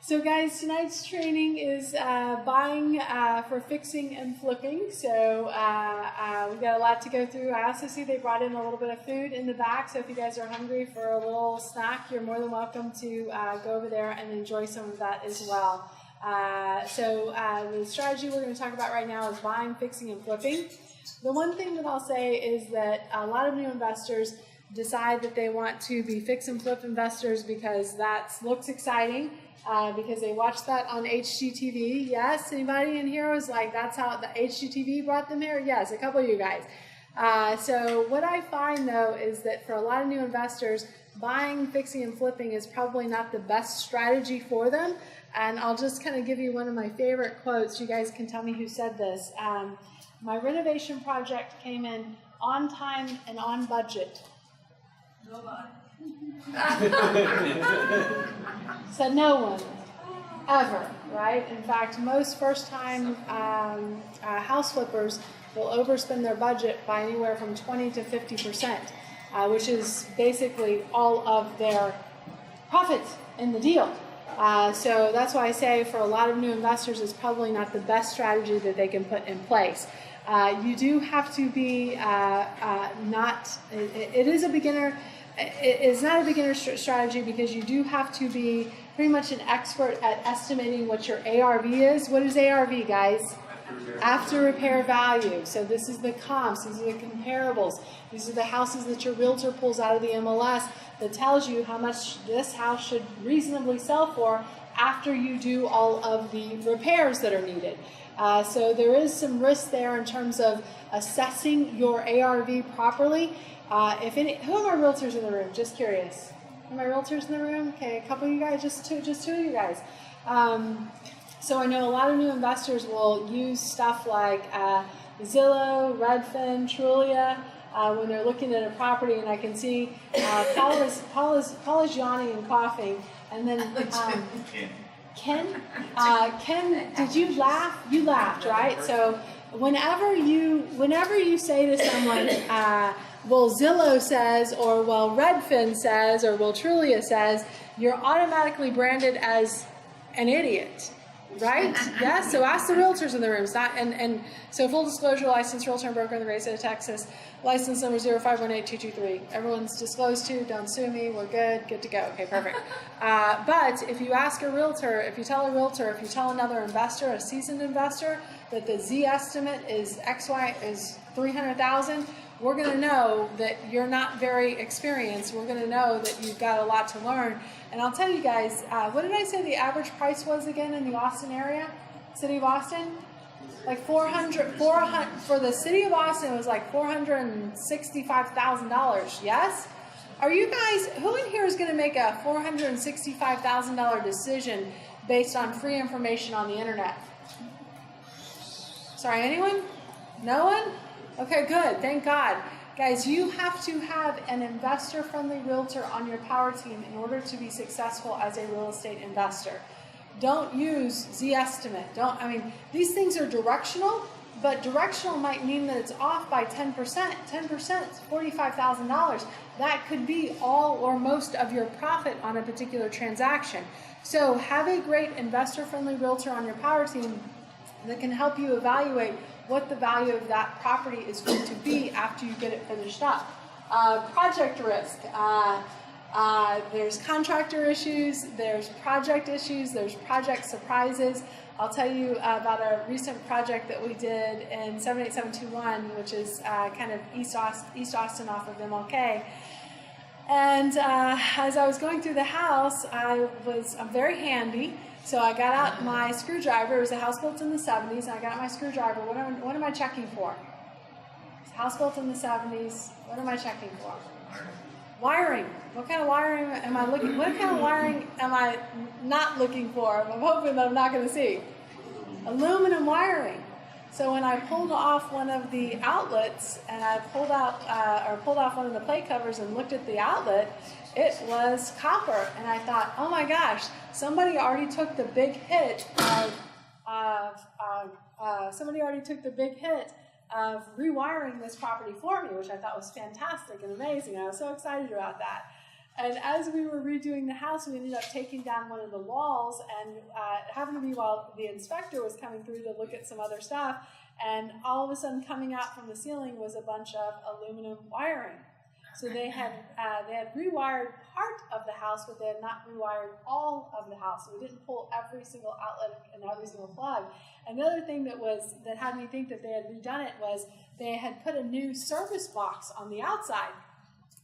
So guys, tonight's training is buying for fixing and flipping. So we've got a lot to go through. I also see they brought in a little bit of food in the back. So if you guys are hungry for a little snack, you're more than welcome to go over there and enjoy some of that as well. The strategy we're going to talk about right now is buying, fixing, and flipping. The one thing that I'll say is that a lot of new investors decide that they want to be fix and flip investors because that looks exciting. Because they watched that on HGTV. Yes, anybody in here was like, that's how the HGTV brought them here? Yes, a couple of you guys. So what I find though is that for a lot of new investors, buying, fixing, and flipping is probably not the best strategy for them. And I'll just kind of give you one of my favorite quotes. You guys can tell me who said this. My renovation project came in on time and on budget. Nobody. Said no one, ever, right? In fact, most first-time house flippers will overspend their budget by anywhere from 20 to 50%, which is basically all of their profits in the deal. So that's why I say for a lot of new investors, it's probably not the best strategy that they can put in place. You do have to be it is a beginner. It's not a beginner strategy because you do have to be pretty much an expert at estimating what your ARV is. What is ARV, guys? After repair value. So this is the comps, these are the comparables. These are the houses that your realtor pulls out of the MLS that tells you how much this house should reasonably sell for after you do all of the repairs that are needed. So there is some risk there in terms of assessing your ARV properly. Who are my realtors in the room? Just curious. Are my realtors in the room? Okay, a couple of you guys, just two of you guys. So I know a lot of new investors will use stuff like Zillow, Redfin, Trulia when they're looking at a property, and I can see Paul is yawning and coughing, and then Ken, did you laugh? You laughed, right? So whenever you say to someone, well, Zillow says, or well, Redfin says, or well, Trulia says, you're automatically branded as an idiot, right? Yes. So ask the realtors in the room. It's not, and so full disclosure, licensed realtor and broker in the great state of Texas. License number 0518223. Everyone's disclosed to. Don't sue me. We're good to go. Okay, perfect. But if you ask a realtor, if you tell another investor, a seasoned investor, that the Z estimate is XY is 300,000. We're going to know that you're not very experienced. We're going to know that you've got a lot to learn. And I'll tell you guys, what did I say the average price was again in the Austin area? City of Austin? Like 400 for the city of Austin, it was like $465,000. Yes? Are you guys, who in here is going to make a $465,000 decision based on free information on the internet? Sorry, anyone? No one? Okay, good. Thank God. Guys, you have to have an investor-friendly realtor on your power team in order to be successful as a real estate investor. Don't use Z-estimate. These things are directional, but directional might mean that it's off by 10%. 10% is $45,000. That could be all or most of your profit on a particular transaction. So have a great investor-friendly realtor on your power team that can help you evaluate what the value of that property is going to be after you get it finished up. Project risk. There's contractor issues, there's project issues, there's project surprises. I'll tell you about a recent project that we did in 78721, which is kind of East Austin off of MLK. And as I was going through the house, I'm very handy. So I got out my screwdriver. It was a house built in the 70s, and I got out my screwdriver. What am I checking for? It's a house built in the 70s. What am I checking for? Wiring. What kind of wiring am I looking? What kind of wiring am I not looking for? I'm hoping that I'm not going to see. Aluminum wiring. So when I pulled off one of the outlets and I pulled off one of the plate covers and looked at the outlet, it was copper, and I thought, oh my gosh, somebody already took the big hit of rewiring this property for me, which I thought was fantastic and amazing. I was so excited about that. And as we were redoing the house, we ended up taking down one of the walls, and it happened to be while the inspector was coming through to look at some other stuff, and all of a sudden coming out from the ceiling was a bunch of aluminum wiring. So they had rewired part of the house, but they had not rewired all of the house. So we didn't pull every single outlet and every single plug. Another thing that had me think that they had redone it was they had put a new service box on the outside.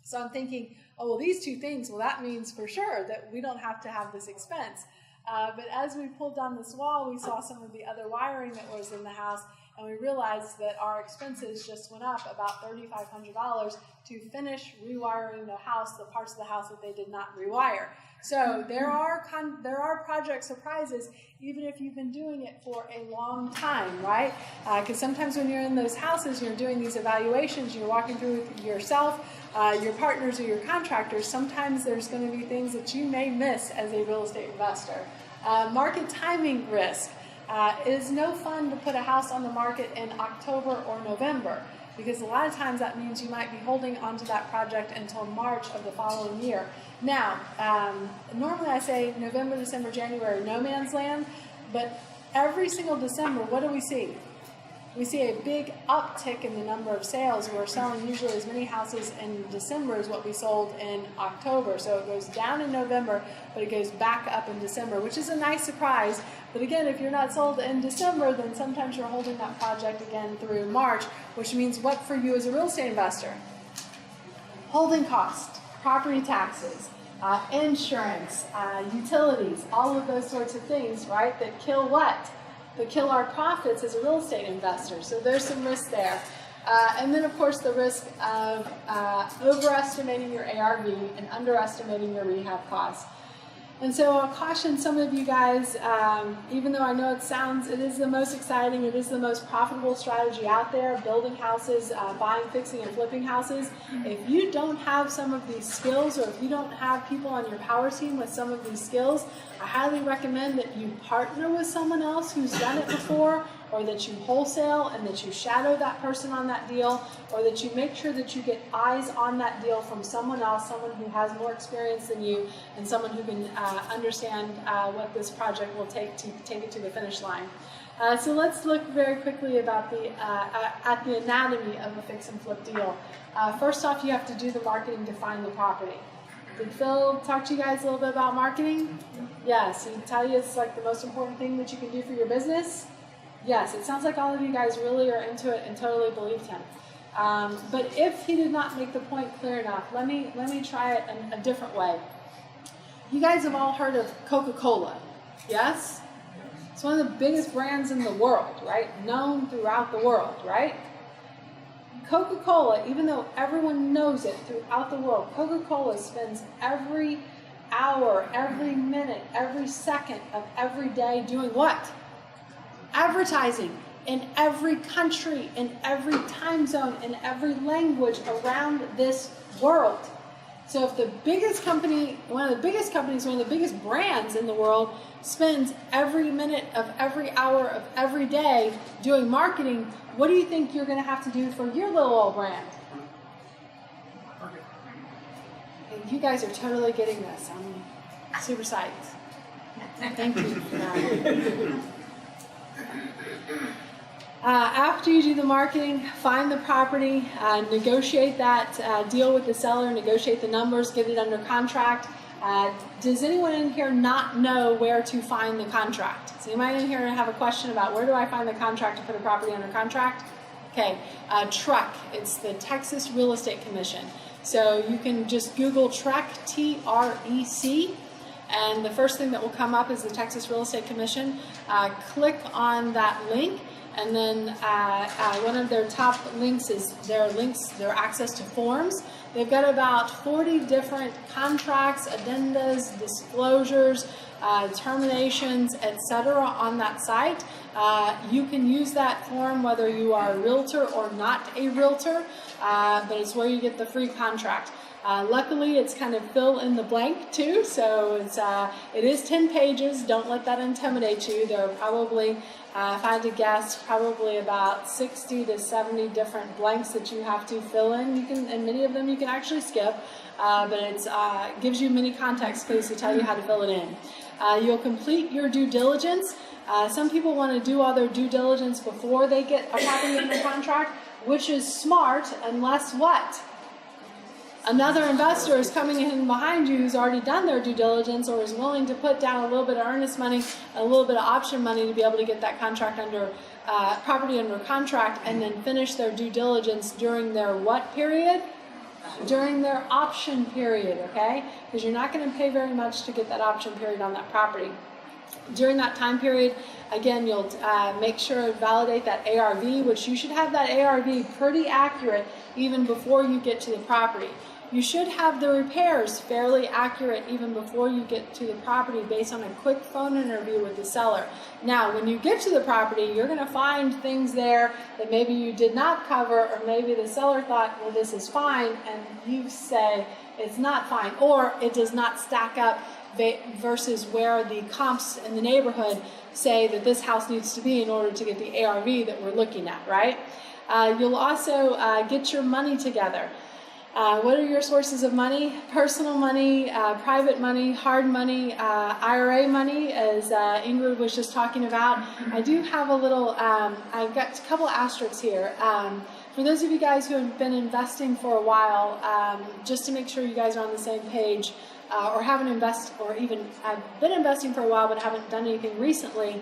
So I'm thinking, oh, well, these two things, well, that means for sure that we don't have to have this expense. But as we pulled down this wall, we saw some of the other wiring that was in the house, and we realized that our expenses just went up about $3,500 to finish rewiring the house, the parts of the house that they did not rewire. So there are project surprises, even if you've been doing it for a long time, right? Because sometimes when you're in those houses, you're doing these evaluations, you're walking through with yourself, your partners or your contractors, sometimes there's going to be things that you may miss as a real estate investor. Market timing risk. It is no fun to put a house on the market in October or November, because a lot of times that means you might be holding onto that project until March of the following year. Now, normally I say November, December, January, no man's land, but every single December, what do we see? We see a big uptick in the number of sales. We're selling usually as many houses in December as what we sold in October. So it goes down in November, but it goes back up in December, which is a nice surprise. But again, if you're not sold in December, then sometimes you're holding that project again through March, which means what for you as a real estate investor? Holding costs, property taxes, insurance, utilities, all of those sorts of things, right, that kill what? That kill our profits as a real estate investor. So there's some risk there. And then, of course, the risk of overestimating your ARV and underestimating your rehab costs. And so I'll caution some of you guys, even though I know it is the most exciting, it is the most profitable strategy out there, building houses, buying, fixing, and flipping houses. If you don't have some of these skills, or if you don't have people on your power team with some of these skills, I highly recommend that you partner with someone else who's done it before, or that you wholesale and that you shadow that person on that deal, or that you make sure that you get eyes on that deal from someone else, someone who has more experience than you, and someone who can understand what this project will take to take it to the finish line. So let's look very quickly about at the anatomy of a fix and flip deal. First off, you have to do the marketing to find the property. Did Phil talk to you guys a little bit about marketing? Yes, he tell you it's like the most important thing that you can do for your business? Yes, it sounds like all of you guys really are into it and totally believed him. But if he did not make the point clear enough, let me try it in a different way. You guys have all heard of Coca-Cola, yes? It's one of the biggest brands in the world, right? Known throughout the world, right? Coca-Cola, even though everyone knows it throughout the world, Coca-Cola spends every hour, every minute, every second of every day doing what? Advertising in every country, in every time zone, in every language around this world. So if the biggest company, one of the biggest companies, one of the biggest brands in the world spends every minute of every hour of every day doing marketing, what do you think you're going to have to do for your little old brand? And you guys are totally getting this. I'm super psyched. Thank you for that. After you do the marketing, find the property, negotiate that deal with the seller, negotiate the numbers, get it under contract. Does anyone in here not know where to find the contract? Does anybody in here have a question about where do I find the contract to put a property under contract? Okay, TREC, it's the Texas Real Estate Commission. So you can just Google TREC, T-R-E-C, and the first thing that will come up is the Texas Real Estate Commission. Click on that link, and then one of their top links is their access to forms. They've got about 40 different contracts, addendas, disclosures, terminations, etc. on that site. You can use that form whether you are a realtor or not a realtor, but it's where you get the free contract. Luckily, it's kind of fill in the blank too, so it is 10 pages. Don't let that intimidate you. There are probably, if I had to guess, probably about 60 to 70 different blanks that you have to fill in. And many of them you can actually skip. but it gives you many context clues to tell you how to fill it in. You'll complete your due diligence. Some people want to do all their due diligence before they get a property under contract, which is smart unless what? Another investor is coming in behind you who's already done their due diligence or is willing to put down a little bit of earnest money, a little bit of option money to be able to get that contract under property under contract and then finish their due diligence during their what period? During their option period, okay? Because you're not going to pay very much to get that option period on that property. During that time period, again, you'll make sure to validate that ARV, which you should have that ARV pretty accurate even before you get to the property. You should have the repairs fairly accurate even before you get to the property based on a quick phone interview with the seller. Now, when you get to the property, you're going to find things there that maybe you did not cover, or maybe the seller thought, well, this is fine, and you say it's not fine, or it does not stack up versus where the comps in the neighborhood say that this house needs to be in order to get the ARV that we're looking at, right? You'll also get your money together. What are your sources of money? Personal money, private money, hard money, IRA money, as Ingrid was just talking about. I do have a little, I've got a couple asterisks here. For those of you guys who have been investing for a while, just to make sure you guys are on the same page, or haven't invested, or even have been investing for a while but haven't done anything recently,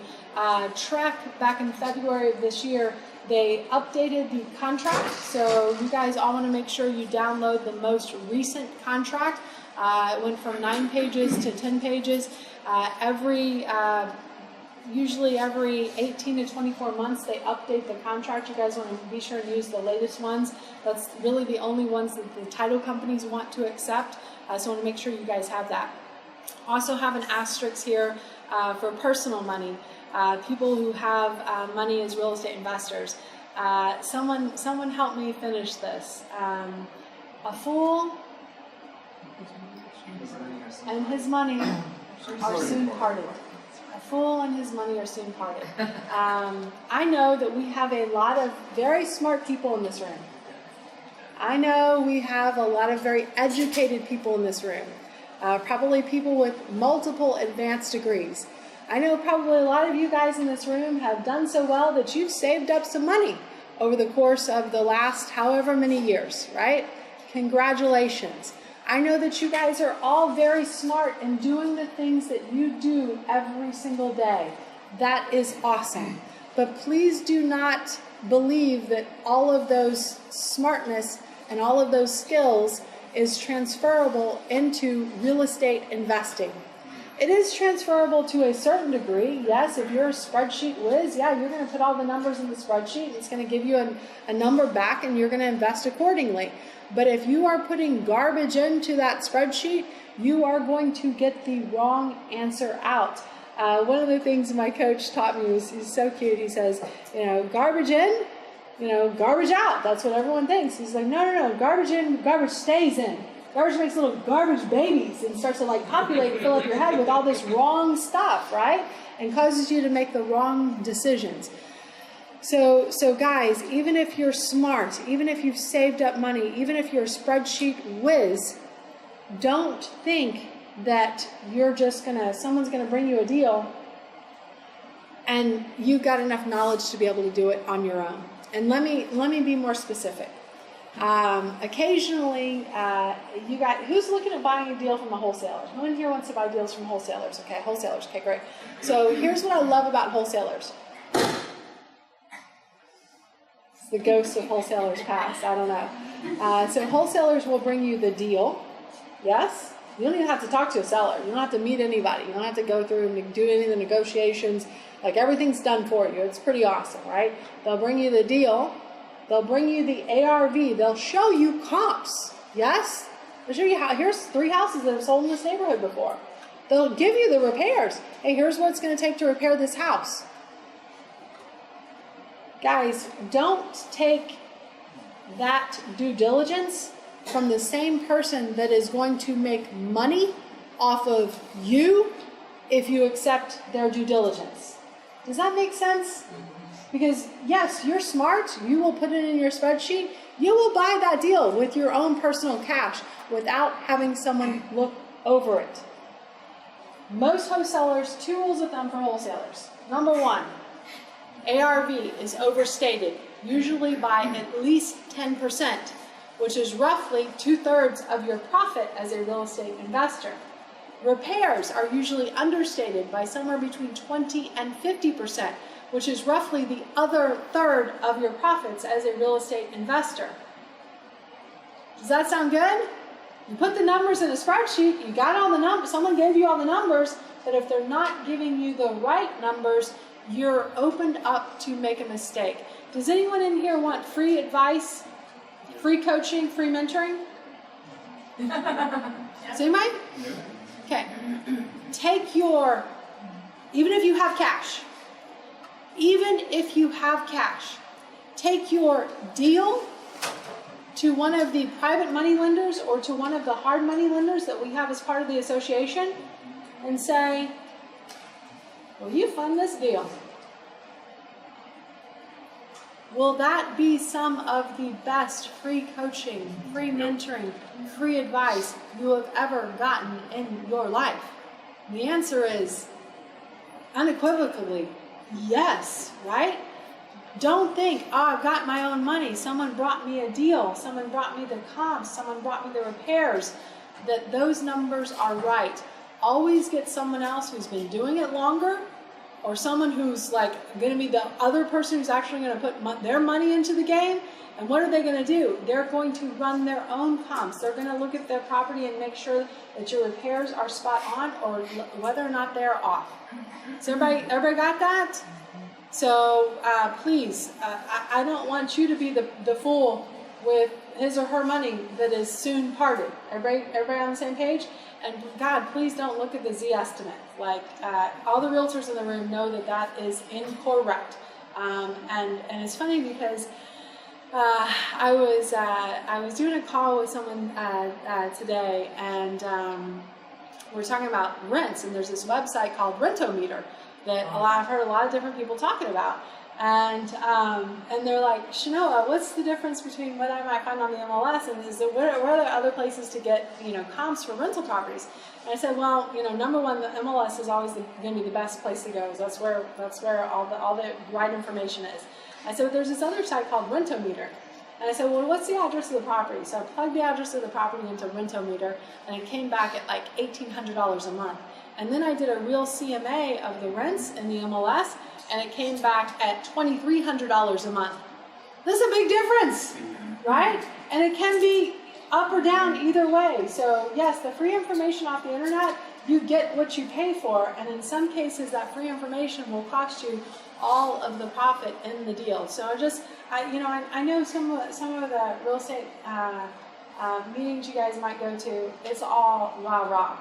Trek back in February of this year, they updated the contract, so you guys all want to make sure you download the most recent contract. It went from 9 pages to 10 pages. Usually every 18 to 24 months they update the contract. You guys want to be sure and use the latest ones. That's really the only ones that the title companies want to accept, so I want to make sure you guys have that. Also have an asterisk here for personal money. People who have money as real estate investors. Someone help me finish this. A fool and his money are soon parted. A fool and his money are soon parted. I know that we have a lot of very smart people in this room. I know we have a lot of very educated people in this room. Probably people with multiple advanced degrees. I know probably a lot of you guys in this room have done so well that you've saved up some money over the course of the last however many years, right? Congratulations. I know that you guys are all very smart in doing the things that you do every single day. That is awesome. But please do not believe that all of those smartness and all of those skills is transferable into real estate investing. It is transferable to a certain degree. Yes, if you're a spreadsheet whiz, yeah, you're going to put all the numbers in the spreadsheet. It's going to give you a number back and you're going to invest accordingly. But if you are putting garbage into that spreadsheet, you are going to get the wrong answer out. One of the things my coach taught me was, he's so cute, he says, garbage in, garbage out. That's what everyone thinks. He's like, no, garbage in, garbage stays in. Garbage makes little garbage babies and starts to populate and fill up your head with all this wrong stuff, right? And causes you to make the wrong decisions. So guys, even if you're smart, even if you've saved up money, even if you're a spreadsheet whiz, don't think that you're just someone's gonna bring you a deal and you've got enough knowledge to be able to do it on your own. And let me be more specific. Occasionally, you got, who's looking at buying a deal from a wholesaler? Who in here wants to buy deals from wholesalers? Okay, wholesalers, okay, great. So here's what I love about wholesalers. It's the ghost of wholesalers past, I don't know. So wholesalers will bring you the deal, yes? You don't even have to talk to a seller. You don't have to meet anybody. You don't have to go through and do any of the negotiations. Everything's done for you. It's pretty awesome, right? They'll bring you the deal. They'll bring you the ARV. They'll show you comps. Yes? They'll show you here's 3 houses that have sold in this neighborhood before. They'll give you the repairs. Hey, here's what it's going to take to repair this house. Guys, don't take that due diligence from the same person that is going to make money off of you if you accept their due diligence. Does that make sense? Because yes, you're smart, you will put it in your spreadsheet, you will buy that deal with your own personal cash without having someone look over it. Most wholesalers, 2 rules of thumb for wholesalers. Number 1, ARV is overstated, usually by at least 10%, which is roughly 2/3 of your profit as a real estate investor. Repairs are usually understated by somewhere between 20 and 50%, which is roughly the other third of your profits as a real estate investor. Does that sound good? You put the numbers in a spreadsheet, you got all the numbers, someone gave you all the numbers, but if they're not giving you the right numbers, you're opened up to make a mistake. Does anyone in here want free advice, free coaching, free mentoring? Does anybody? Okay. Take your, even if you have cash, take your deal to one of the private money lenders or to one of the hard money lenders that we have as part of the association and say, will you fund this deal? Will that be some of the best free coaching, free mentoring, free advice you have ever gotten in your life? The answer is unequivocally yes, right? Don't think, oh, I've got my own money. Someone brought me a deal. Someone brought me the comps. Someone brought me the repairs. That those numbers are right. Always get someone else who's been doing it longer, or someone who's like going to be the other person who's actually going to put their money into the game. And what are they going to do? They're going to run their own comps. They're going to look at their property and make sure that your repairs are spot on or whether or not they're off. So everybody got that? So please, I don't want you to be the fool with his or her money that is soon parted. Everybody on the same page? And God, please don't look at the Z estimate. Like all the realtors in the room know that is incorrect. And it's funny because I was doing a call with someone today, and we were talking about rents. And there's this website called Rentometer that I've heard a lot of different people talking about. And they're like, Shanoa, what's the difference between what I might find on the MLS and where are the other places to get comps for rental properties? And I said, well, number one, the MLS is always going to be the best place to go. That's where all the right information is. I said, there's this other site called Rentometer. And I said, well, what's the address of the property? So I plugged the address of the property into Rentometer, and it came back at like $1,800 a month. And then I did a real CMA of the rents in the MLS, and it came back at $2,300 a month. That's a big difference, right? And it can be up or down either way. So yes, the free information off the internet, you get what you pay for, and in some cases that free information will cost you all of the profit in the deal. So I know some of the real estate meetings you guys might go to, it's all rah-rah.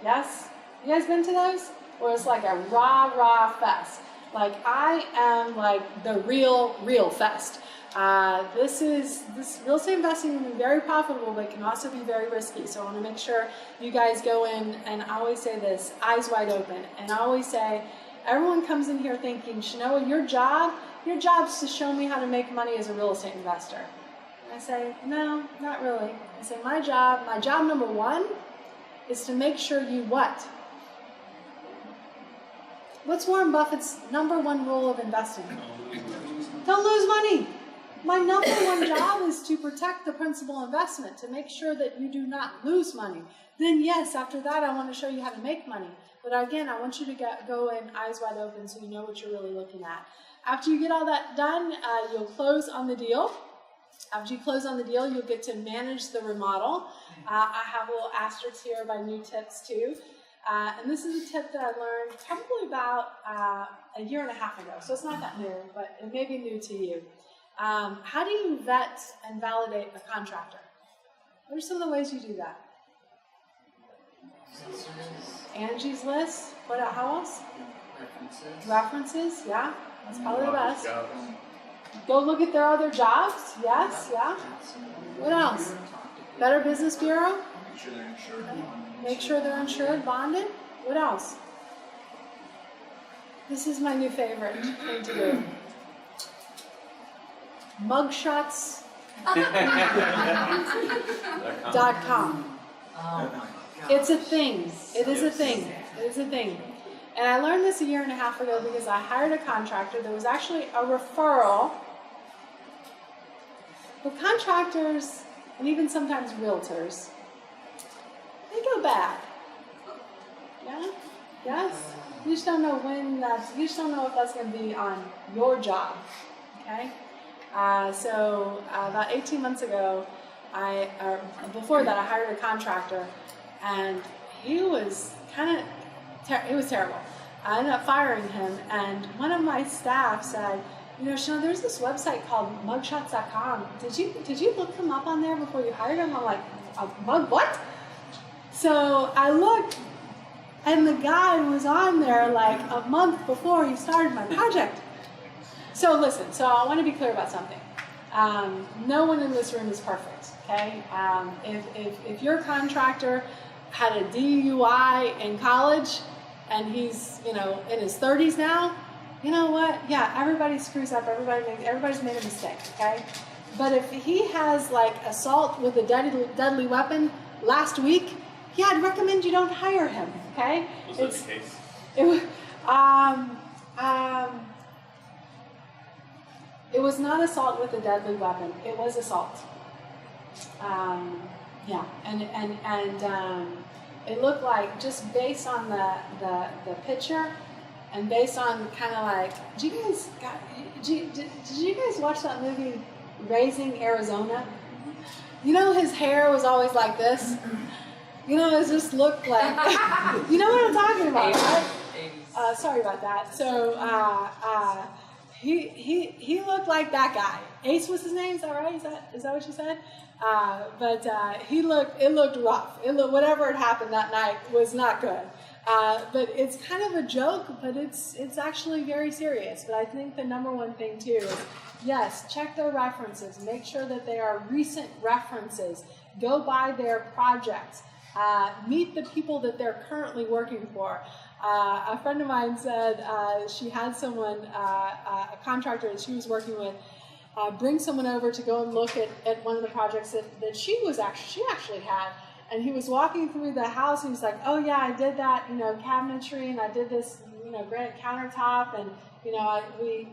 Yes? You guys been to those? Where it's like a rah-rah fest. Like, I am like the real fest. This real estate investing can be very profitable, but can also be very risky. So I want to make sure you guys go in, and I always say this, eyes wide open. And I always say, everyone comes in here thinking, Shanoa, your job is to show me how to make money as a real estate investor. And I say, no, not really. I say, my job number one is to make sure you what? What's Warren Buffett's number one rule of investing? Don't lose money. My number one job is to protect the principal investment, to make sure that you do not lose money. Then yes, after that I want to show you how to make money. But again, I want you to go in eyes wide open so you know what you're really looking at. After you get all that done, you'll close on the deal. After you close on the deal, you'll get to manage the remodel. I have a little asterisk here by new tips too. And this is a tip that I learned probably about a year and a half ago. So it's not that new, but it may be new to you. How do you vet and validate a contractor? What are some of the ways you do that? Angie's List. How else? References, yeah. That's probably the best. Go look at their other jobs. Yes, yeah. What else? Better Business Bureau. Make sure they're insured, bonded. What else? This is my new favorite thing to do. mugshots.com. Oh my God. It's a thing. It is a thing. It is a thing. And I learned this a year and a half ago because I hired a contractor. There was actually a referral. But contractors, and even sometimes realtors, they go bad. Yeah? Yes? You just don't know when you just don't know if that's going to be on your job. Okay? So about 18 months ago, before that, I hired a contractor, and he was it was terrible. I ended up firing him, and one of my staff said, Sean, there's this website called mugshots.com. Did you look him up on there before you hired him? I'm like, what? So I looked, and the guy was on there like a month before he started my project. So listen, I want to be clear about something. No one in this room is perfect, okay? If your contractor had a DUI in college and he's, in his 30s now, you know what? Yeah, everybody screws up. Everybody's made a mistake, okay? But if he has like assault with a deadly weapon last week, yeah, I'd recommend you don't hire him, okay? Was that the case? It was not assault with a deadly weapon. It was assault. Yeah, and it looked like, just based on the picture and based on kind of like, did you guys watch that movie Raising Arizona? His hair was always like this. It just looked like, you know what I'm talking about, right? Sorry about that. So he looked like that guy. Ace was his name. Is that right? Is that what you said? But it looked rough. Whatever had happened that night was not good. But it's kind of a joke, but it's actually very serious. But I think the number one thing too is, yes, check their references. Make sure that they are recent references. Go by their projects. Meet the people that they're currently working for. A friend of mine said she had someone, a contractor that she was working with, bring someone over to go and look at one of the projects that she actually had. And he was walking through the house and he's like, oh yeah, I did that, cabinetry, and I did this, granite countertop, and we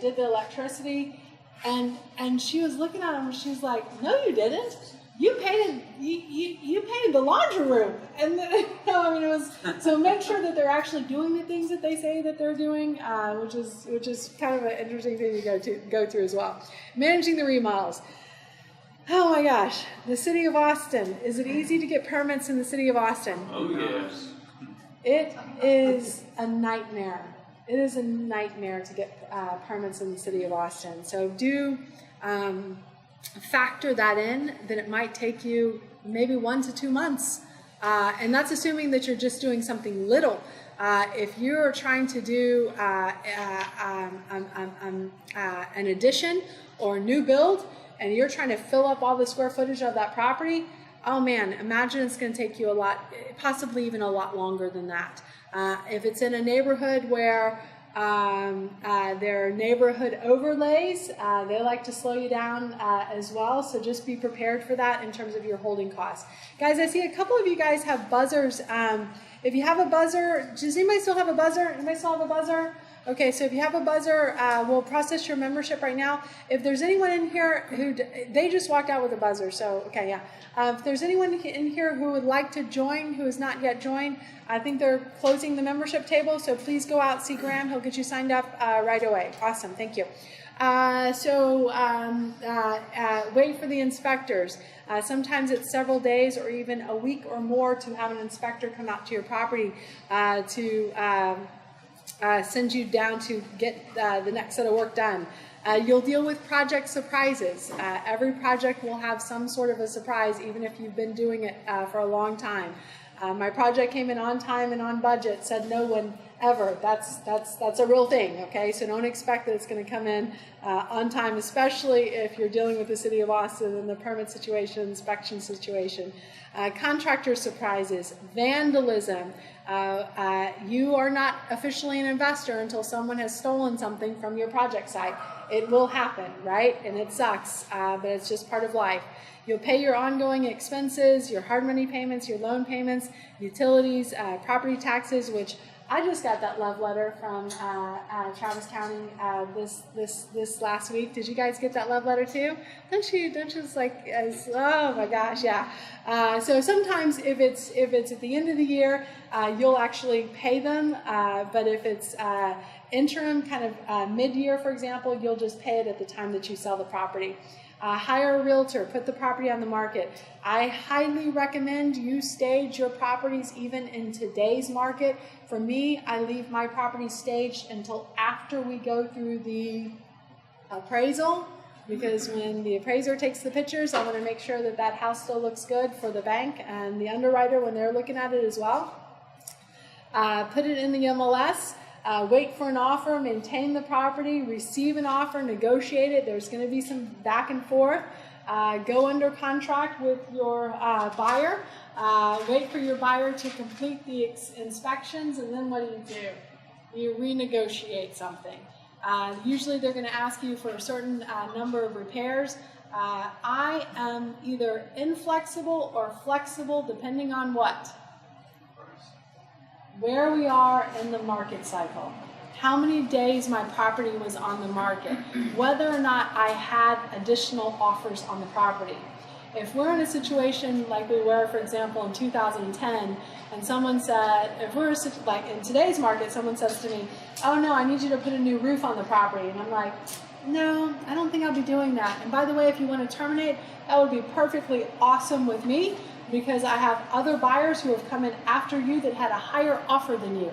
did the electricity. And she was looking at him and she was like, no, you didn't. You painted the laundry room, and it was, so make sure that they're actually doing the things that they say that they're doing, which is kind of an interesting thing to go through as well. Managing the remodels. Oh my gosh, the city of Austin. Is it easy to get permits in the city of Austin? Oh yes. It is a nightmare. It is a nightmare to get permits in the city of Austin. So do factor that in, that it might take you maybe 1 to 2 months. And that's assuming that you're just doing something little. If you're trying to do an addition or a new build, and you're trying to fill up all the square footage of that property, oh man, imagine it's going to take you a lot, possibly even a lot longer than that. If it's in a neighborhood where there are neighborhood overlays, they like to slow you down as well, so just be prepared for that in terms of your holding costs. Guys, I see a couple of you guys have buzzers. If you have a buzzer, does anybody still have a buzzer? Anybody still have a buzzer? Okay, so if you have a buzzer, we'll process your membership right now. If there's anyone in here who, they just walked out with a buzzer, so okay, yeah. If there's anyone in here who would like to join, who has not yet joined, I think they're closing the membership table, so please go out, see Graham, he'll get you signed up right away. Awesome, thank you. Wait for the inspectors. Sometimes it's several days or even a week or more to have an inspector come out to your property to send you down to get the next set of work done. You'll deal with project surprises. Every project will have some sort of a surprise, even if you've been doing it for a long time. My project came in on time and on budget, said no when ever. That's a real thing, okay? So don't expect that it's going to come in on time, especially if you're dealing with the city of Austin and the permit situation, inspection situation. Contractor surprises, vandalism. You are not officially an investor until someone has stolen something from your project site. It will happen, right? And it sucks, but it's just part of life. You'll pay your ongoing expenses, your hard money payments, your loan payments, utilities, property taxes, which I just got that love letter from Travis County this last week. Did you guys get that love letter too? Don't you just like, oh my gosh, yeah. So sometimes if it's at the end of the year, you'll actually pay them. But if it's interim, kind of mid-year, for example, you'll just pay it at the time that you sell the property. Hire a realtor, put the property on the market. I highly recommend you stage your properties even in today's market. For me, I leave my property staged until after we go through the appraisal, because when the appraiser takes the pictures, I want to make sure that that house still looks good for the bank and the underwriter when they're looking at it as well. Put it in the MLS. Wait for an offer, maintain the property, receive an offer, negotiate it. There's going to be some back and forth. Go under contract with your buyer. Wait for your buyer to complete the inspections, and then what do? You renegotiate something. Usually they're going to ask you for a certain number of repairs. I am either inflexible or flexible depending on what? Where we are in the market cycle, how many days my property was on the market, whether or not I had additional offers on the property. If we're in a situation like we were, for example, in 2010, and someone said, if we're like in today's market, someone says to me, oh no, I need you to put a new roof on the property. And I'm like, no, I don't think I'll be doing that. And by the way, if you want to terminate, that would be perfectly awesome with me, because I have other buyers who have come in after you that had a higher offer than you.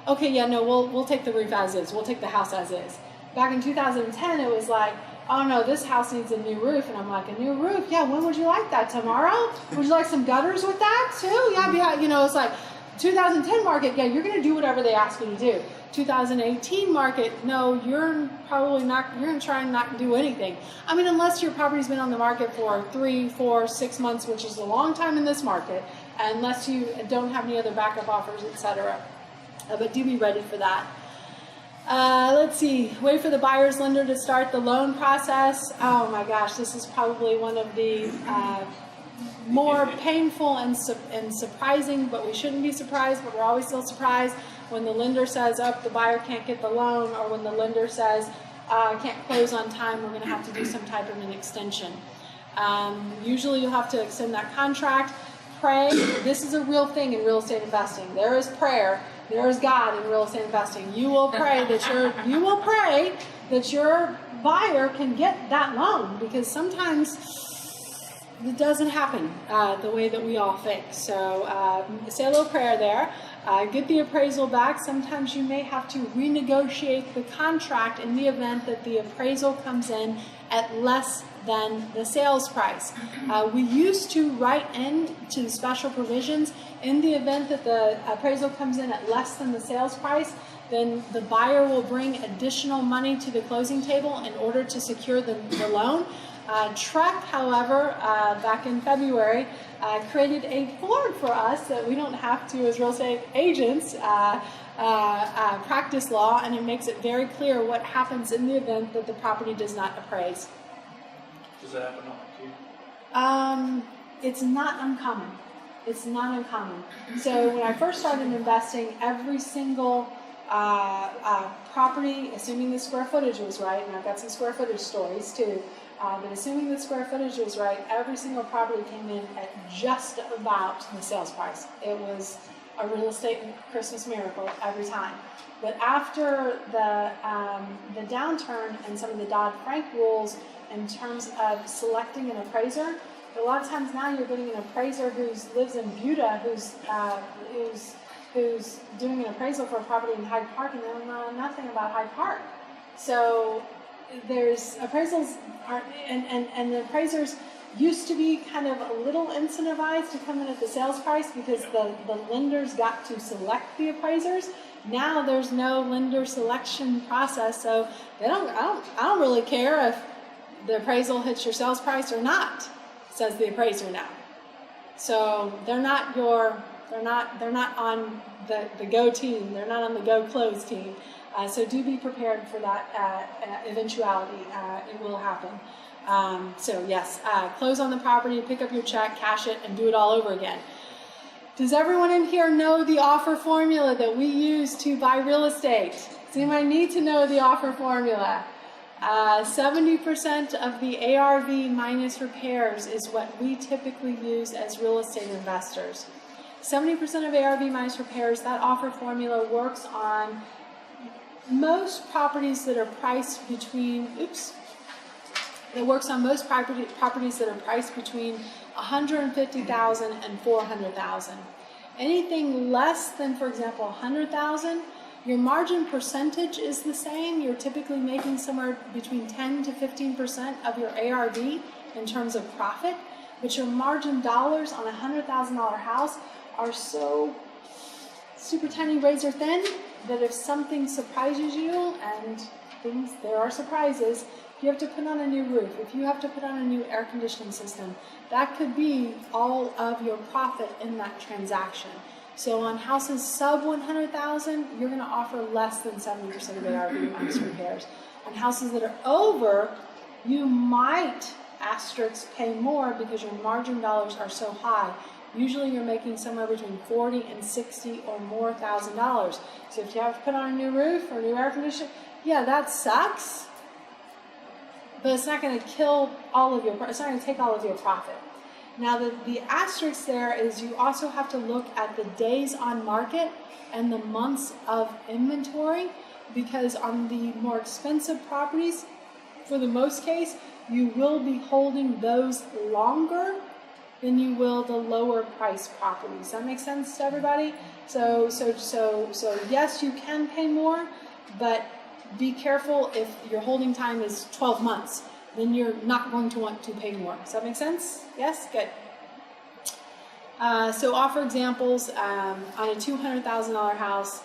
Okay, yeah, no, we'll take the roof as is. We'll take the house as is. Back in 2010, it was like, oh no, this house needs a new roof. And I'm like, a new roof? Yeah, when would you like that? Tomorrow? Would you like some gutters with that too? Yeah, you know, it's like 2010 market, yeah, you're going to do whatever they ask you to do. 2018 market, no, you're probably not, you're going to try and not do anything. I mean, unless your property's been on the market for 3, 4, 6 months, which is a long time in this market, unless you don't have any other backup offers, etc. But do be ready for that. Let's see, wait for the buyer's lender to start the loan process. Oh my gosh, this is probably one of the more painful and surprising, but we shouldn't be surprised, but we're always still surprised when the lender says, oh, the buyer can't get the loan, or when the lender says, I can't close on time, we're going to have to do some type of an extension. Usually you'll have to extend that contract. Pray. This is a real thing in real estate investing. There is prayer. There is God in real estate investing. You will pray that your buyer can get that loan, because sometimes it doesn't happen the way that we all think. So say a little prayer there. Get the appraisal back. Sometimes you may have to renegotiate the contract in the event that the appraisal comes in at less than the sales price. We used to write into special provisions in the event that the appraisal comes in at less than the sales price, then the buyer will bring additional money to the closing table in order to secure the loan. Trek, however, back in February, created a form for us that we don't have to, as real estate agents, practice law, and it makes it very clear what happens in the event that the property does not appraise. Does that happen on you? It's not uncommon. It's not uncommon. So when I first started investing, every single property, assuming the square footage was right, and I've got some square footage stories too, but assuming the square footage was right, every single property came in at just about the sales price. It was a real estate Christmas miracle every time. But after the downturn and some of the Dodd-Frank rules in terms of selecting an appraiser, a lot of times now you're getting an appraiser who lives in Buda, who's doing an appraisal for a property in Hyde Park, and they don't know nothing about Hyde Park. So there's appraisals and the appraisers used to be kind of a little incentivized to come in at the sales price because the lenders got to select the appraisers. Now there's no lender selection process, so I don't really care if the appraisal hits your sales price or not, says the appraiser now. So they're not on the go team. They're not on the go close team. So do be prepared for that eventuality. It will happen. So yes, close on the property, pick up your check, cash it, and do it all over again. Does everyone in here know the offer formula that we use to buy real estate? Does anybody need to know the offer formula? 70% of the ARV minus repairs is what we typically use as real estate investors. 70% of ARV minus repairs, that offer formula works on most properties that are priced between, it works on most properties that are priced between $150,000 and $400,000. Anything less than, for example, $100,000, your margin percentage is the same. You're typically making somewhere between 10 to 15% of your ARV in terms of profit, but your margin dollars on a $100,000 house are so super tiny, razor thin, that if something surprises you, and there are surprises, if you have to put on a new roof, if you have to put on a new air conditioning system, that could be all of your profit in that transaction. So on houses sub 100,000, you're going to offer less than 70% of ARV minus repairs. On houses that are over, you might pay more because your margin dollars are so high. Usually you're making somewhere between $40,000 and $60,000 or more $1,000. So if you have to put on a new roof or a new air conditioner, yeah, that sucks. But it's not going to kill all of it's not going to take all of your profit. Now the asterisk there is you also have to look at the days on market and the months of inventory, because on the more expensive properties, for the most case, you will be holding those longer than you will the lower price properties. Does that make sense to everybody? So yes, you can pay more, but be careful if your holding time is 12 months. Then you're not going to want to pay more. Does that make sense? Yes? Good. So offer examples on a $200,000 house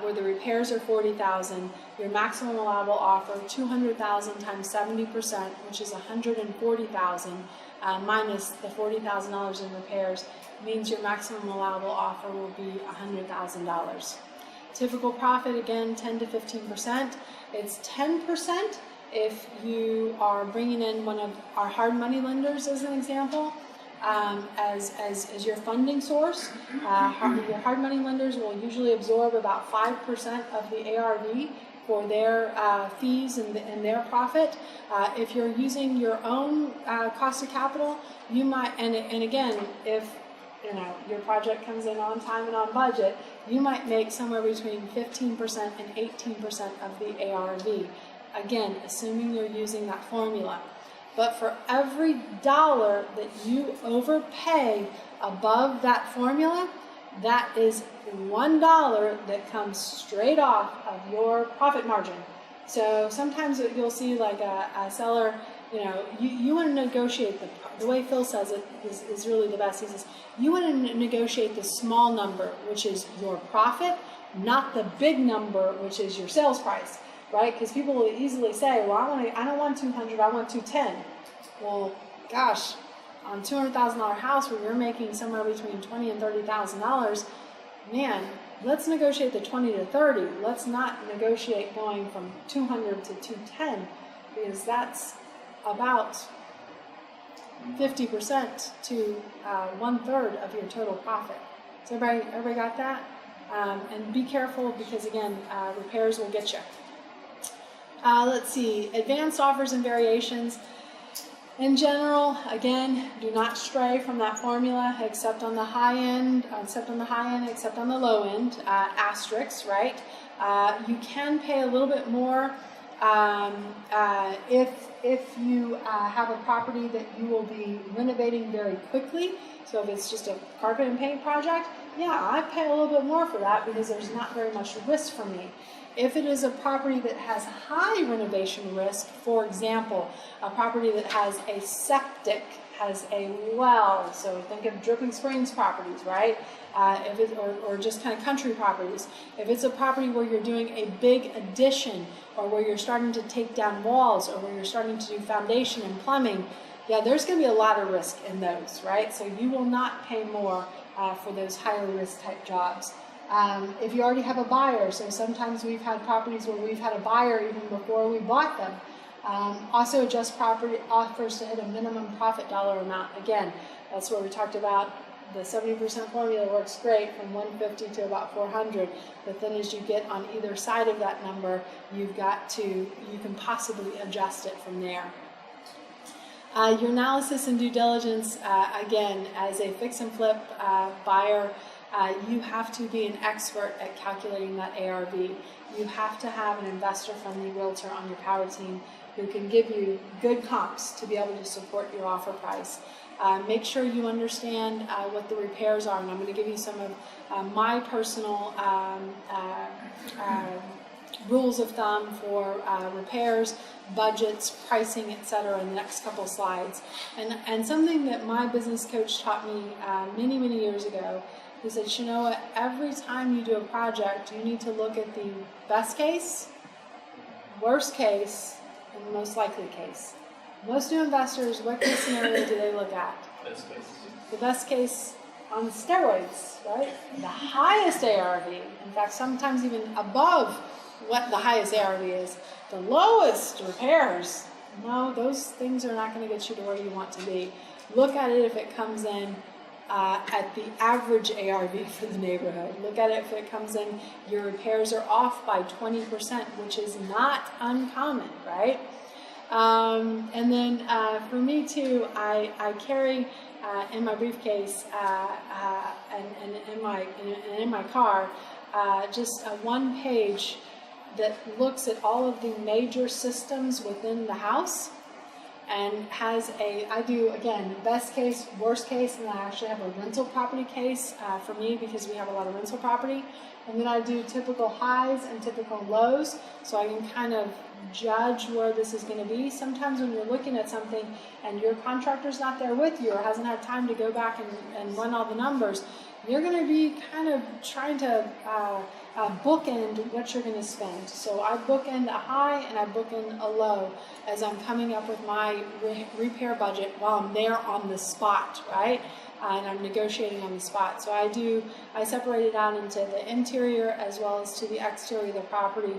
where the repairs are $40,000. Your maximum allowable offer, $200,000 times 70%, which is $140,000 minus the $40,000 in repairs, means your maximum allowable offer will be $100,000. Typical profit, again, 10 to 15%. It's 10% if you are bringing in one of our hard money lenders, as an example, as your funding source. Your hard money lenders will usually absorb about 5% of the ARV for their fees and their profit. If you're using your own cost of capital, you might, and again, if your project comes in on time and on budget, you might make somewhere between 15% and 18% of the ARV. Again, assuming you're using that formula. But for every dollar that you overpay above that formula, that is $1 that comes straight off of your profit margin. So sometimes you'll see like a seller, you want to negotiate the way Phil says it is really the best. He says, you want to negotiate the small number, which is your profit, not the big number, which is your sales price, right? Because people will easily say, well, I don't want 200, I want 210. Well, gosh, on a $200,000 house where you're making somewhere between $20,000 and $30,000, man, let's negotiate the 20 to 30. Let's not negotiate going from 200 to 210, because that's about 50% to 1/3 of your total profit. So everybody got that? And be careful, because again, repairs will get you. Let's see, advanced offers and variations. In general, again, do not stray from that formula, except on the high end, except on the low end, asterisks, right? You can pay a little bit more if you have a property that you will be renovating very quickly. So if it's just a carpet and paint project, yeah, I pay a little bit more for that because there's not very much risk for me. If it is a property that has high renovation risk, for example, a property that has a septic has a well, so think of Dripping Springs properties, right? If it, or just kind of country properties. If it's a property where you're doing a big addition, or where you're starting to take down walls, or where you're starting to do foundation and plumbing, yeah, there's going to be a lot of risk in those, right? So you will not pay more for those higher risk type jobs. If you already have a buyer, so sometimes we've had properties where we've had a buyer even before we bought them. Also adjust property offers to hit a minimum profit dollar amount. Again, that's what we talked about. The 70% formula works great from 150 to about 400, but then as you get on either side of that number, you can possibly adjust it from there. Your analysis and due diligence, again, as a fix and flip buyer, you have to be an expert at calculating that ARV. You have to have an investor-friendly realtor on your power team who can give you good comps to be able to support your offer price. Make sure you understand what the repairs are, and I'm going to give you some of my personal rules of thumb for repairs, budgets, pricing, etc. in the next couple slides. And something that my business coach taught me many, many years ago, he said, you know what, every time you do a project, you need to look at the best case, worst case, and most likely case. Most new investors, what case scenario do they look at? Best case. The best case on steroids, right? The highest ARV, in fact, sometimes even above what the highest ARV is. The lowest repairs, no, those things are not going to get you to where you want to be. Look at it if it comes in at the average ARV for the neighborhood. Look at it if it comes in, your repairs are off by 20%, which is not uncommon, right? And then for me too, I carry in my briefcase and in my car just a one page that looks at all of the major systems within the house and has I do, again, best case, worst case, and I actually have a rental property case for me because we have a lot of rental property. And then I do typical highs and typical lows, so I can kind of judge where this is going to be. Sometimes when you're looking at something and your contractor's not there with you or hasn't had time to go back and run all the numbers, you're going to be kind of trying to bookend what you're going to spend. So I bookend a high and I bookend a low as I'm coming up with my repair budget while I'm there on the spot, right? And I'm negotiating on the spot. So I separate it out into the interior as well as to the exterior of the property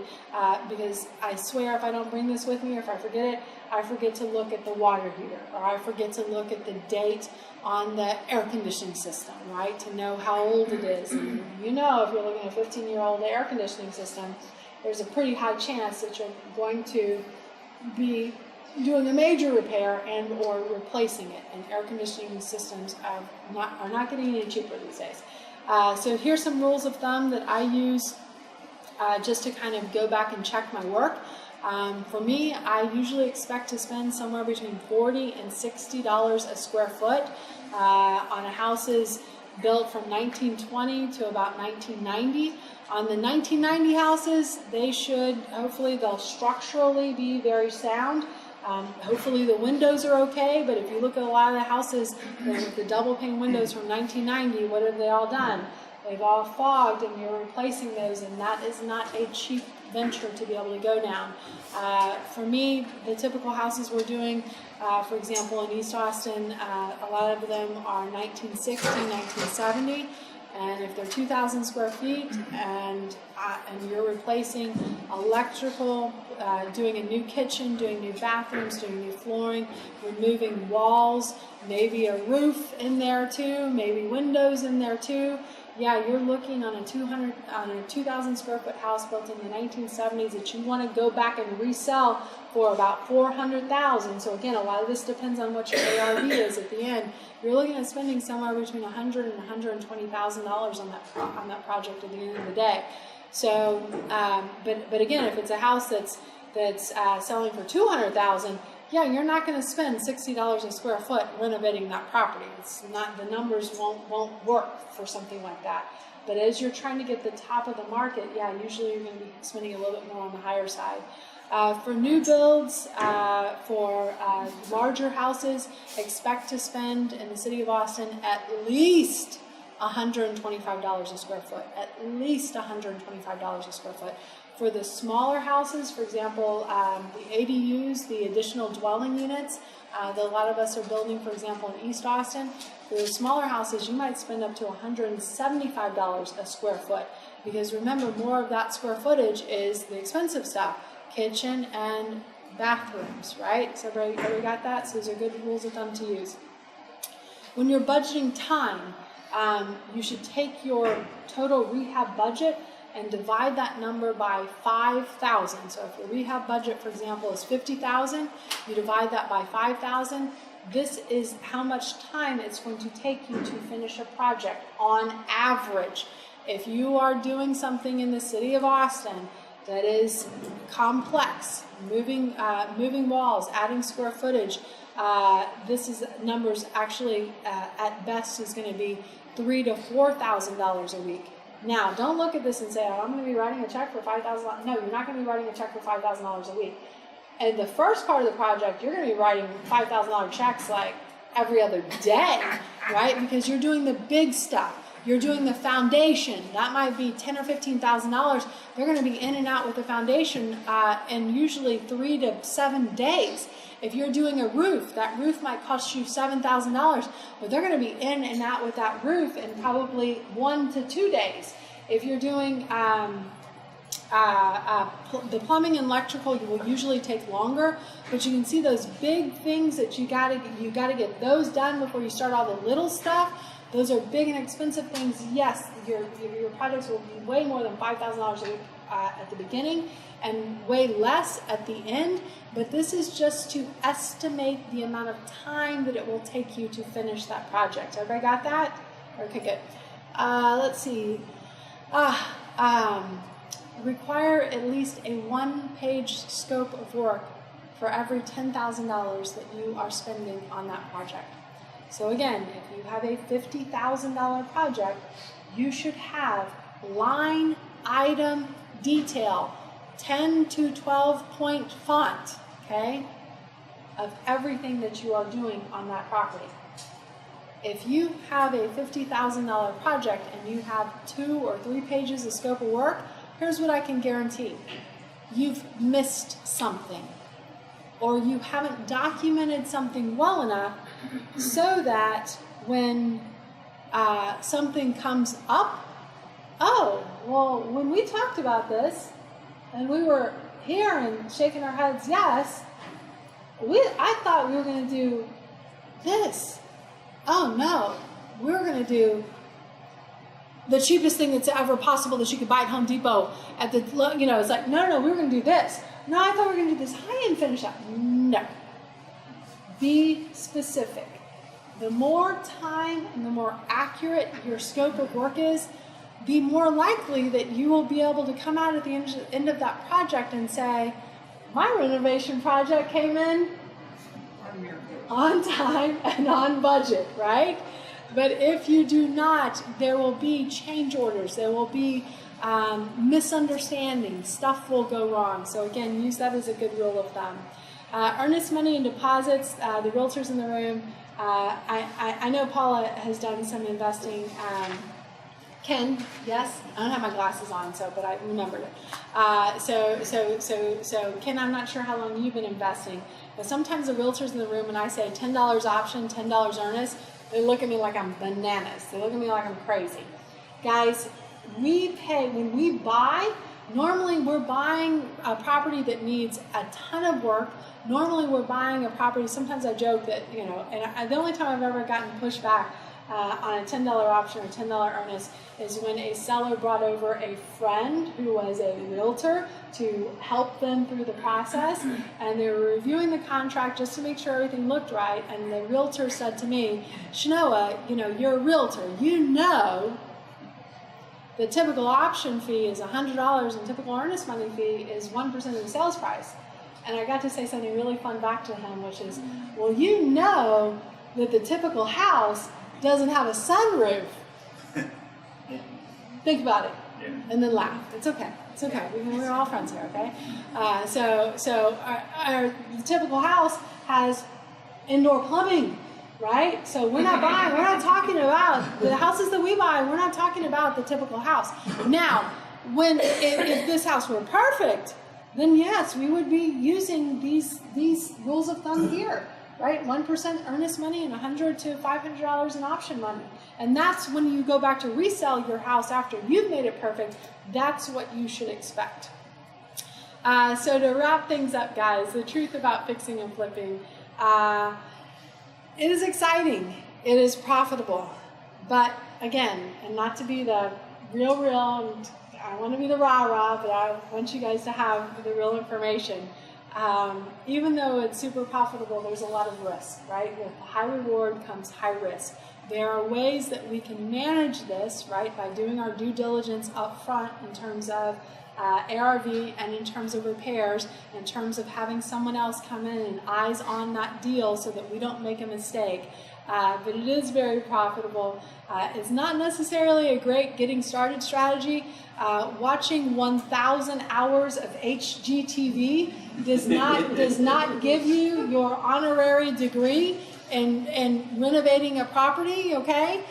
because I swear if I don't bring this with me or if I forget it, I forget to look at the water heater or I forget to look at the date on the air conditioning system, right, to know how old it is. And you know, if you're looking at a 15-year-old air conditioning system, there's a pretty high chance that you're going to be doing a major repair and or replacing it. And air conditioning systems are not getting any cheaper these days. So here's some rules of thumb that I use just to kind of go back and check my work. For me, I usually expect to spend somewhere between $40 and $60 a square foot on a houses built from 1920 to about 1990. On the 1990 houses, hopefully they'll structurally be very sound. Hopefully the windows are okay, but if you look at a lot of the houses with the double pane windows from 1990, what have they all done? They've all fogged and you're replacing those, and that is not a cheap venture to be able to go down. For me, the typical houses we're doing, for example, in East Austin, a lot of them are 1960, 1970. And if they're 2,000 square feet and you're replacing electrical, doing a new kitchen, doing new bathrooms, doing new flooring, removing walls, maybe a roof in there too, maybe windows in there too, yeah, you're looking on a 2,000 square foot house built in the 1970s that you want to go back and resell for about $400,000. So again, a lot of this depends on what your ARV is at the end. You're looking at spending somewhere between $100,000 and $120,000 on that project at the end of the day. So, but again, if it's a house that's selling for $200,000, yeah, you're not going to spend $60 a square foot renovating that property. It's not, the numbers won't work for something like that. But as you're trying to get the top of the market, yeah, usually you're going to be spending a little bit more on the higher side. For new builds, for larger houses, expect to spend in the city of Austin at least $125 a square foot, at least $125 a square foot. For the smaller houses, for example, the ADUs, the additional dwelling units, that a lot of us are building, for example, in East Austin, for the smaller houses, you might spend up to $175 a square foot. Because remember, more of that square footage is the expensive stuff, kitchen and bathrooms, right? So everybody got that? So those are good rules of thumb to use. When you're budgeting time, you should take your total rehab budget and divide that number by 5,000. So if your rehab budget, for example, is 50,000, you divide that by 5,000. This is how much time it's going to take you to finish a project on average. If you are doing something in the city of Austin that is complex, moving walls, adding square footage, this is numbers actually at best is going to be $3,000 to $4,000 a week. Now, don't look at this and say, oh, I'm going to be writing a check for $5,000. No, you're not going to be writing a check for $5,000 a week. And the first part of the project, you're going to be writing $5,000 checks like every other day, right? Because you're doing the big stuff. You're doing the foundation. That might be $10,000 or $15,000. They're going to be in and out with the foundation in usually 3 to 7 days. If you're doing a roof, that roof might cost you $7,000, but they're going to be in and out with that roof in probably 1 to 2 days. If you're doing the plumbing and electrical, you will usually take longer, but you can see those big things that you got to get those done before you start all the little stuff. Those are big and expensive things. Yes, your projects will be way more than $5,000 a week at the beginning and way less at the end, but this is just to estimate the amount of time that it will take you to finish that project. Everybody got that? Okay, good. Let's see. Require at least a one-page scope of work for every $10,000 that you are spending on that project. So again, if you have a $50,000 project, you should have line item detail, 10 to 12 point font, okay, of everything that you are doing on that property. If you have a $50,000 project and you have 2 or 3 pages of scope of work, here's what I can guarantee. You've missed something, or you haven't documented something well enough so that when something comes up, oh, well, when we talked about this and we were here and shaking our heads, yes, I thought we were going to do this. Oh, no, we were going to do the cheapest thing that's ever possible that you could buy at Home Depot at the, it's like, no, we were going to do this. No, I thought we were going to do this high-end finish up. No. Be specific. The more time and the more accurate your scope of work is, the more likely that you will be able to come out at the end of that project and say, my renovation project came in on time and on budget, right? But if you do not, there will be change orders, there will be misunderstandings, stuff will go wrong. So again, use that as a good rule of thumb. Earnest money and deposits, the realtors in the room. I know Paula has done some investing. Ken, yes, I don't have my glasses on, but I remembered it. So Ken, I'm not sure how long you've been investing, but sometimes the realtors in the room, when I say $10 option, $10 earnest, they look at me like I'm bananas. They look at me like I'm crazy. Guys, we pay, when we buy, normally we're buying a property that needs a ton of work. Normally we're buying a property, sometimes I joke that, and the only time I've ever gotten pushback on a $10 option or $10 earnest is when a seller brought over a friend who was a realtor to help them through the process, and they were reviewing the contract just to make sure everything looked right, and the realtor said to me, Shanoa, you're a realtor, the typical option fee is $100 and typical earnest money fee is 1% of the sales price. And I got to say something really fun back to him, which is, well, that the typical house doesn't have a sunroof. Think about it, and then laugh. It's okay. It's okay. We're all friends here, okay? So our typical house has indoor plumbing, right? So we're not talking about the houses that we buy. We're not talking about the typical house. Now, if this house were perfect, then yes, we would be using these rules of thumb here, right? 1% earnest money and $100 to $500 in option money. And that's when you go back to resell your house after you've made it perfect. That's what you should expect. So to wrap things up, guys, the truth about fixing and flipping, it is exciting. It is profitable. But again, and not to be the real, and I want to be the rah-rah, but I want you guys to have the real information. Even though it's super profitable, there's a lot of risk, right? With high reward comes high risk. There are ways that we can manage this, right, by doing our due diligence up front in terms of ARV and in terms of repairs, in terms of having someone else come in and eyes on that deal so that we don't make a mistake. But it is very profitable. It's not necessarily a great getting started strategy. Watching 1,000 hours of HGTV does not give you your honorary degree in renovating a property, okay?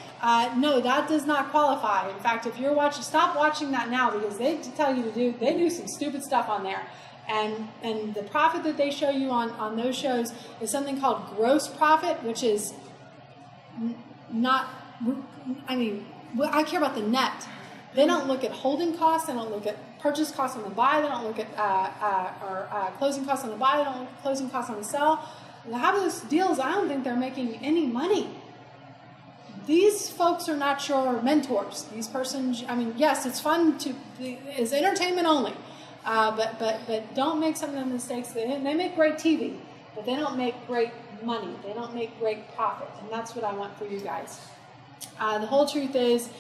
No, that does not qualify. In fact, if you're watching, stop watching that now, because they tell you they do some stupid stuff on there. And the profit that they show you on those shows is something called gross profit, which is not, I care about the net. They don't look at holding costs. They don't look at purchase costs on the buy. They don't look at closing costs on the buy. They don't look at closing costs on the sell. Half of those deals, I don't think they're making any money. These folks are not your mentors. These persons, yes, it's fun it's entertainment only. But don't make some of the mistakes. They make great TV, but they don't make great money. They don't make great profit. And that's what I want for you guys. The whole truth is,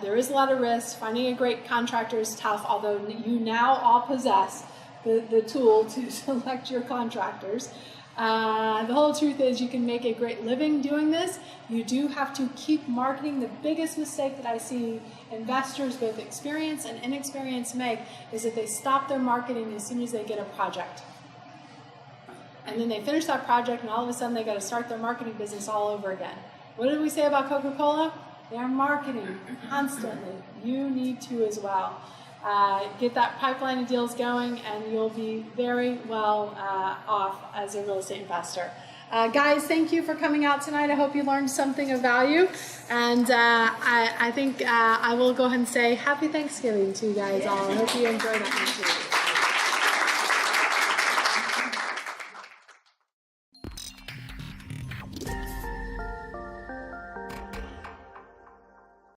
there is a lot of risk. Finding a great contractor is tough, although you now all possess the tool to select your contractors. The whole truth is you can make a great living doing this. You do have to keep marketing. The biggest mistake that I see investors, both experienced and inexperienced, make is that they stop their marketing as soon as they get a project. And then they finish that project and all of a sudden they got to start their marketing business all over again. What did we say about Coca-Cola? They're marketing constantly. You need to as well. Get that pipeline of deals going and you'll be very well off as a real estate investor. Guys, thank you for coming out tonight. I hope you learned something of value. And I think I will go ahead and say happy Thanksgiving to you guys all. I hope you enjoyed that.